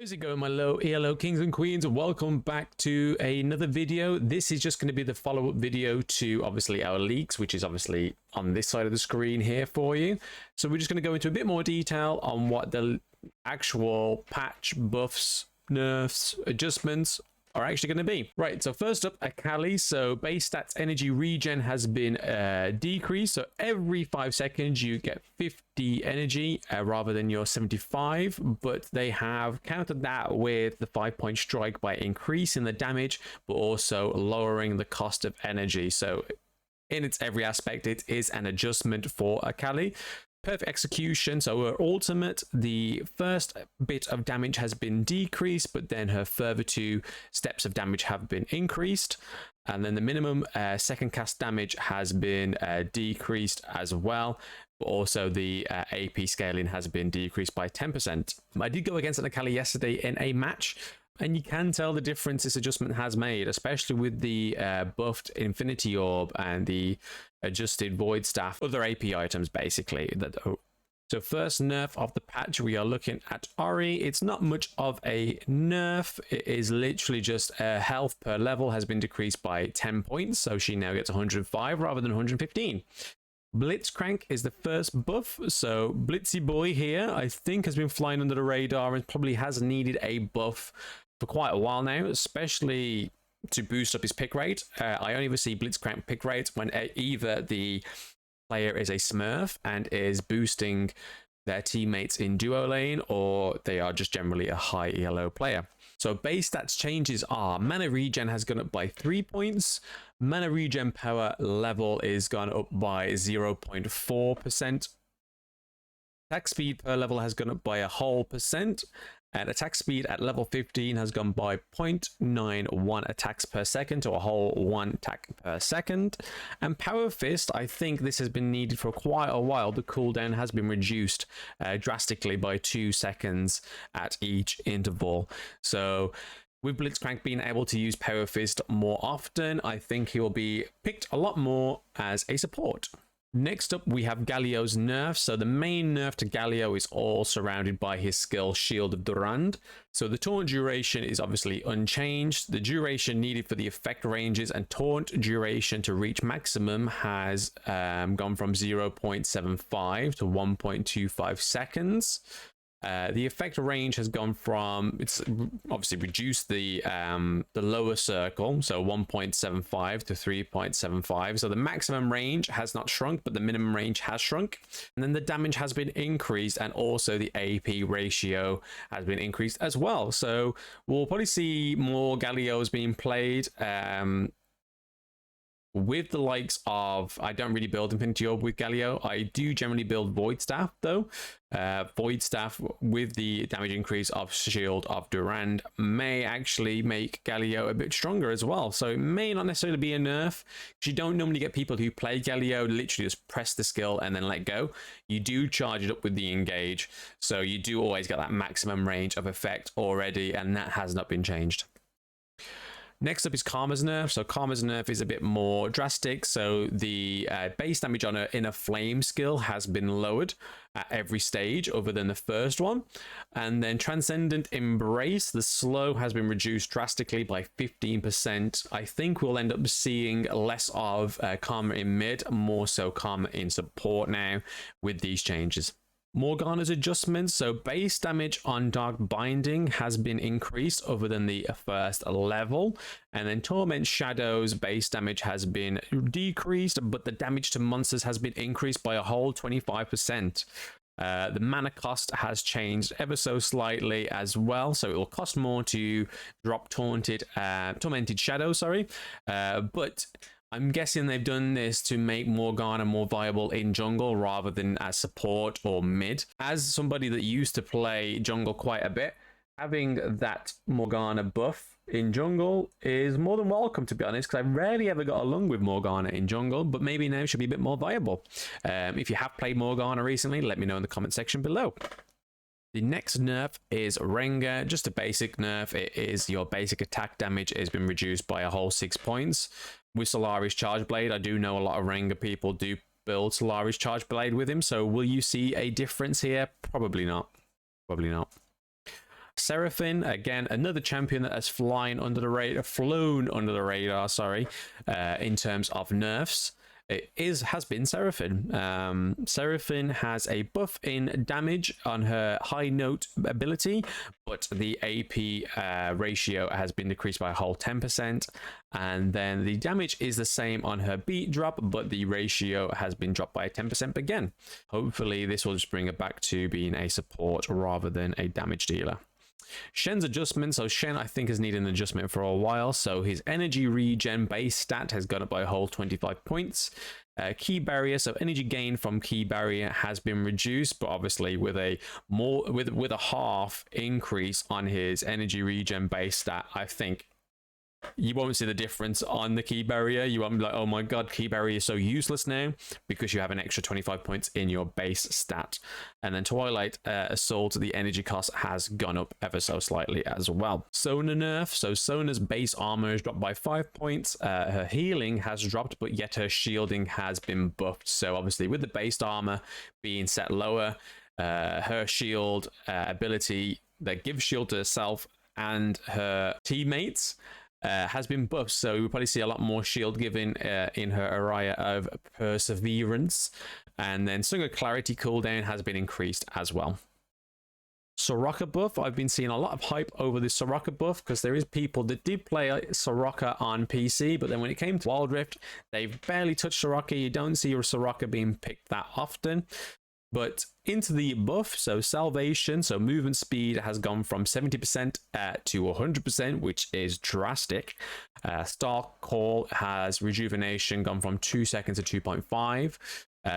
How's it going, my ELO kings and queens? Welcome back to another video. This is just going to be the follow-up video to obviously our leaks, which is obviously on this side of the screen here for you. So we're just going to go into a bit more detail on what the actual patch, buffs, nerfs, adjustments are actually going to be. Right, so first up, Akali. So base stats energy regen has been decreased. So every 5 seconds you get 50 energy rather than your 75, but they have countered that with the 5-point strike by increasing the damage but also lowering the cost of energy. So in its every aspect, it is an adjustment for Akali. Perfect execution. So her ultimate, the first bit of damage has been decreased, but then her further 2 steps of damage have been increased, and then the minimum second cast damage has been decreased as well, but also the AP scaling has been decreased by 10%. I did go against an Akali yesterday in a match, and you can tell the difference this adjustment has made, especially with the buffed Infinity Orb and the adjusted Void Staff, other AP items basically. So first nerf of the patch, we are looking at Ori. It's not much of a nerf. It is literally just health per level has been decreased by 10 points. So she now gets 105 rather than 115. Blitzcrank is the first buff. So Blitzy Boy here, I think, has been flying under the radar and probably has needed a buff for quite a while now, especially to boost up his pick rate. I only ever see Blitzcrank pick rate when either the player is a smurf and is boosting their teammates in duo lane, or they are just generally a high ELO player. So base stats changes are mana regen has gone up by 3 points, mana regen power level is gone up by 0.4%, attack speed per level has gone up by a whole %, and attack speed at level 15 has gone by 0.91 attacks per second to a whole 1 attack per second. And Power Fist, I think this has been needed for quite a while. The cooldown has been reduced drastically by 2 seconds at each interval. So with Blitzcrank being able to use Power Fist more often, I think he will be picked a lot more as a support. Next up, we have Galio's nerf. So the main nerf to Galio is all surrounded by his skill Shield of Durand. So the taunt duration is obviously unchanged. The duration needed for the effect ranges and taunt duration to reach maximum has gone from 0.75 to 1.25 seconds. The effect range has gone from, it's obviously reduced the lower circle, so 1.75 to 3.75. So the maximum range has not shrunk, but the minimum range has shrunk. And then the damage has been increased, and also the AP ratio has been increased as well. So we'll probably see more Galios being played. With the likes of, I don't really build Infinity Orb with Galio. I do generally build Void Staff though. Void Staff with the damage increase of Shield of Durand may actually make Galio a bit stronger as well. So it may not necessarily be a nerf, because you don't normally get people who play Galio literally just press the skill and then let go. You do charge it up with the engage, so you do always get that maximum range of effect already, and that has not been changed. Next up is Karma's nerf. So Karma's nerf is a bit more drastic. So the base damage on her inner flame skill has been lowered at every stage other than the first one. And then Transcendent Embrace, the slow has been reduced drastically by 15%. I think we'll end up seeing less of Karma in mid, more so Karma in support now with these changes. Morgana's adjustments. So base damage on Dark Binding has been increased other than the first level, and then Torment Shadow's base damage has been decreased, but the damage to monsters has been increased by a whole 25%. The mana cost has changed ever so slightly as well, so it will cost more to drop Tormented Shadow, but I'm guessing they've done this to make Morgana more viable in jungle rather than as support or mid. As somebody that used to play jungle quite a bit, having that Morgana buff in jungle is more than welcome, to be honest, because I rarely ever got along with Morgana in jungle, but maybe now should be a bit more viable. If you have played Morgana recently, let me know in the comment section below. The next nerf is Rengar, just a basic nerf. It is your basic attack damage has been reduced by a whole 6 points. With Solari's Charge Blade, I do know a lot of Rengar people do build Solari's Charge Blade with him, so will you see a difference here? Probably not. Probably not. Seraphine, again, another champion that has flown under the radar, sorry, in terms of nerfs. Has been Seraphine. Seraphine has a buff in damage on her high note ability, but the AP ratio has been decreased by a whole 10%. And then the damage is the same on her beat drop, but the ratio has been dropped by 10% again. Hopefully this will just bring her back to being a support rather than a damage dealer. Shen's adjustment. So Shen, I think, has needed an adjustment for a while. So his energy regen base stat has gone up by a whole 25 points. Key barrier, so energy gain from key barrier has been reduced, but obviously with a half increase on his energy regen base stat, I think you won't see the difference on the key barrier. You won't be like, oh my god, key barrier is so useless now, because you have an extra 25 points in your base stat. And then Twilight Assault, the energy cost has gone up ever so slightly as well. Sona nerf. So Sona's base armor is dropped by 5 points. Her healing has dropped, but yet her shielding has been buffed. So obviously with the base armor being set lower, her shield ability that gives shield to herself and her teammates has been buffed, so we'll probably see a lot more shield given in her area of perseverance. And then Song of Clarity cooldown has been increased as well. Soraka buff, I've been seeing a lot of hype over this Soraka buff, because there is people that did play Soraka on PC, but then when it came to Wild Rift, they've barely touched Soraka. You don't see your Soraka being picked that often. But into the buff, so Salvation, so movement speed has gone from 70% to 100%, which is drastic. Star Call has Rejuvenation gone from 2 seconds to 2.5.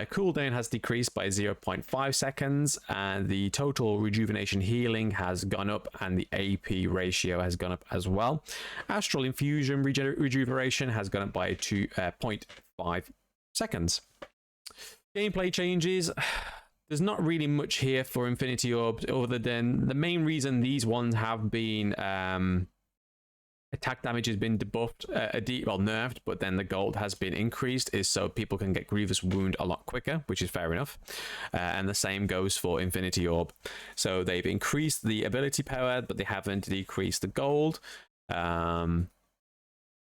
Cooldown has decreased by 0.5 seconds, and the total Rejuvenation healing has gone up, and the AP ratio has gone up as well. Astral Infusion Rejuvenation has gone up by 2.5 seconds. Gameplay changes. There's not really much here for Infinity Orbs, other than the main reason these ones have been attack damage has been debuffed, nerfed, but then the gold has been increased, is so people can get Grievous Wound a lot quicker, which is fair enough. And the same goes for Infinity Orb. So they've increased the ability power, but they haven't decreased the gold. So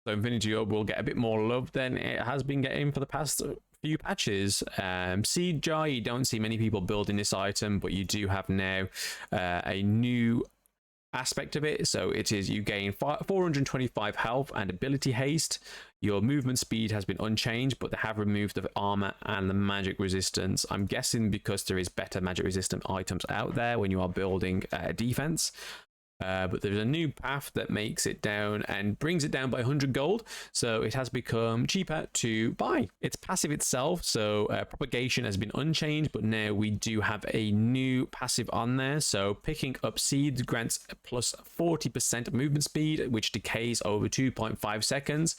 Infinity Orb will get a bit more love than it has been getting for the past few patches. Seed Jar, you don't see many people building this item, but you do have now a new aspect of it. So it is, you gain 425 health and ability haste. Your movement speed has been unchanged, but they have removed the armor and the magic resistance. I'm guessing because there is better magic resistant items out there when you are building defense. But there's a new path that makes it down and brings it down by 100 gold, so it has become cheaper to buy. It's passive itself, so propagation has been unchanged, but now we do have a new passive on there. So picking up seeds grants plus 40% movement speed, which decays over 2.5 seconds,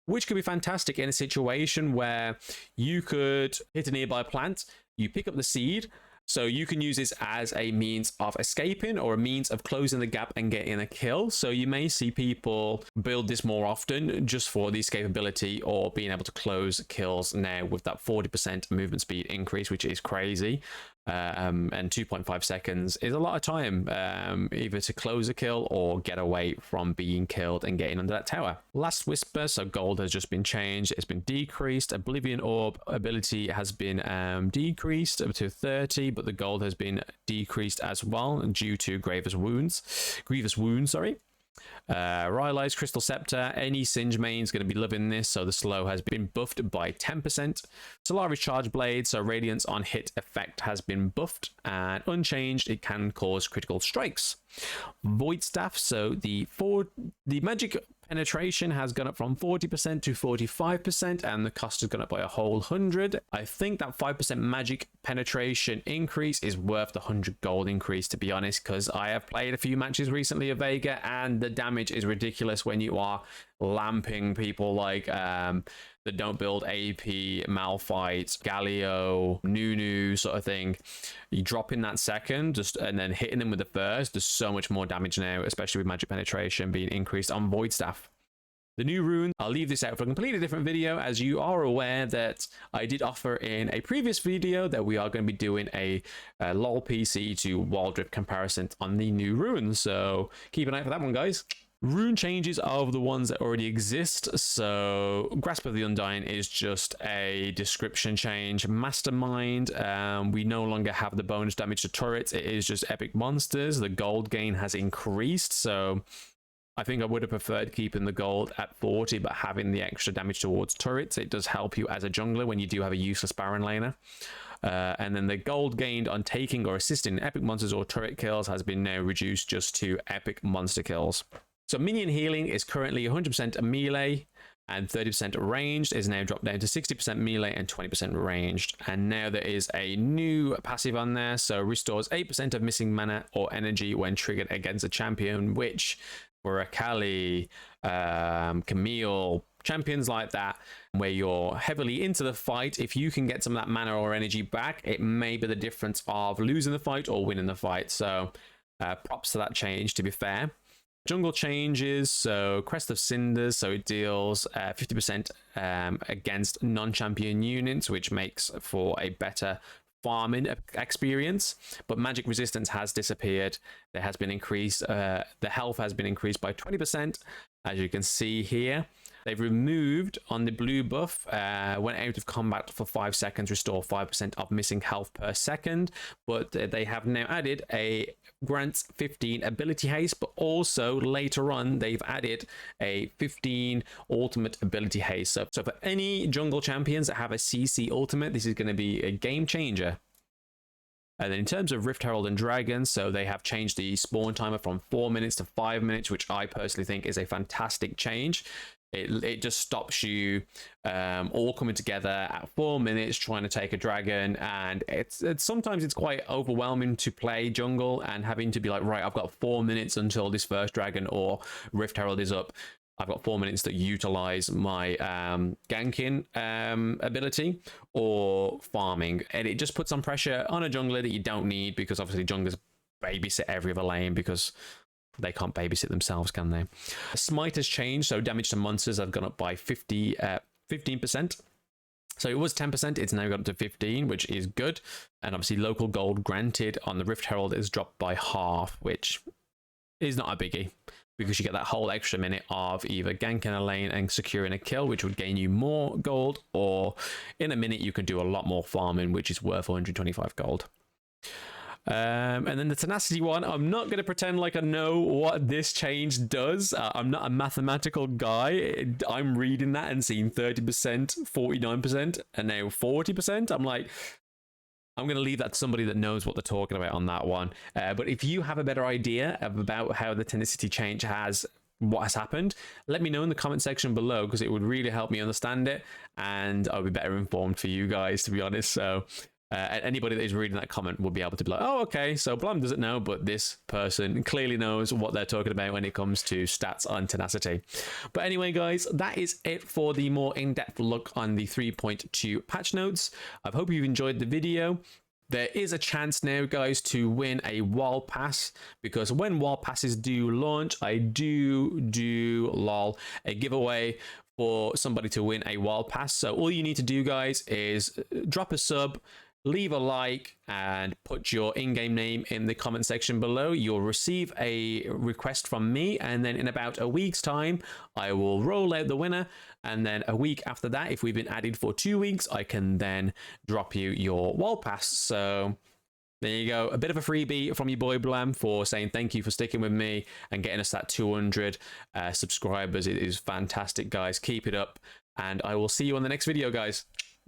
which could be fantastic in a situation where you could hit a nearby plant, you pick up the seed. So you can use this as a means of escaping or a means of closing the gap and getting a kill. So you may see people build this more often just for the escapability or being able to close kills now with that 40% movement speed increase, which is crazy. And 2.5 seconds is a lot of time, either to close a kill or get away from being killed and getting under that tower. Last Whisper, so gold has just been changed, it's been decreased. Oblivion Orb ability has been decreased up to 30, but the gold has been decreased as well due to Grievous Wounds, sorry. Rylai's Crystal Scepter, any Singe main is going to be loving this, so the slow has been buffed by 10%. Solaris Charge Blade, so Radiance on hit effect has been buffed, and unchanged, it can cause critical strikes. Void Staff, so the magic penetration has gone up from 40% to 45%, and the cost has gone up by a whole 100. I think that 5% magic penetration increase is worth the 100 gold increase, to be honest, because I have played a few matches recently of Vega, and the damage is ridiculous when you are lamping people like that don't build AP, Malphite, Galio, Nunu sort of thing. You drop in that second, and then hitting them with the first, there's so much more damage now, especially with magic penetration being increased on Void Staff. The new runes, I'll leave this out for a completely different video, as you are aware that I did offer in a previous video that we are going to be doing a LOL PC to Wild Rift comparison on the new runes. So keep an eye for that one, guys. Rune changes are the ones that already exist. So Grasp of the Undying is just a description change. Mastermind, we no longer have the bonus damage to turrets. It is just epic monsters. The gold gain has increased, so I think I would have preferred keeping the gold at 40, but having the extra damage towards turrets. It does help you as a jungler when you do have a useless Baron laner. And then the gold gained on taking or assisting epic monsters or turret kills has been now reduced just to epic monster kills. So minion healing is currently 100% melee and 30% ranged, is now dropped down to 60% melee and 20% ranged. And now there is a new passive on there, so restores 8% of missing mana or energy when triggered against a champion, which for Akali, Camille, champions like that, where you're heavily into the fight, if you can get some of that mana or energy back, it may be the difference of losing the fight or winning the fight. So props to that change, to be fair. Jungle changes, so Crest of Cinders, so it deals 50% against non-champion units, which makes for a better farming experience. But magic resistance has disappeared. There has been increased, the health has been increased by 20%, as you can see here. They've removed on the blue buff, when out of combat for 5 seconds, restore 5% of missing health per second. But they have now added a grants 15 ability haste, but also later on they've added a 15 ultimate ability haste. So for any jungle champions that have a CC ultimate, this is going to be a game changer. And then in terms of Rift Herald and Dragon, so they have changed the spawn timer from 4 minutes to 5 minutes, which I personally think is a fantastic change. It just stops you all coming together at 4 minutes trying to take a dragon, and it's sometimes it's quite overwhelming to play jungle and having to be like, right, I've got 4 minutes until this first dragon or Rift Herald is up. I've got 4 minutes to utilize my ganking ability or farming, and it just puts some pressure on a jungler that you don't need, because obviously junglers babysit every other lane because they can't babysit themselves, can they? Smite has changed, so damage to monsters have gone up by 15%. So it was 10%, it's now got up to 15, which is good. And obviously local gold granted on the Rift Herald is dropped by half, which is not a biggie, because you get that whole extra minute of either ganking a lane and securing a kill, which would gain you more gold, or in a minute you can do a lot more farming, which is worth 125 gold. And then the Tenacity one, I'm not going to pretend like I know what this change does. I'm not a mathematical guy. I'm reading that and seeing 30%, 49%, and now 40%. I'm like, I'm going to leave that to somebody that knows what they're talking about on that one. But if you have a better idea about how the Tenacity change what has happened, let me know in the comment section below, because it would really help me understand it, and I'll be better informed for you guys, to be honest. So anybody that is reading that comment will be able to be like, oh, okay, so Blam doesn't know, but this person clearly knows what they're talking about when it comes to stats on Tenacity. But anyway, guys, that is it for the more in-depth look on the 3.2 patch notes. I hope you've enjoyed the video. There is a chance now, guys, to win a Wildpass, because when Wildpasses do launch, I do lol a giveaway for somebody to win a Wildpass. So all you need to do, guys, is drop a sub, leave a like, and put your in-game name in the comment section below. You'll receive a request from me, and then in about a week's time I will roll out the winner, and then a week after that, if we've been added for 2 weeks, I can then drop you your Wildpass. So there you go, a bit of a freebie from your boy Blam for saying thank you for sticking with me and getting us that 200 subscribers. It is fantastic, guys. Keep it up, and I will see you on the next video, guys.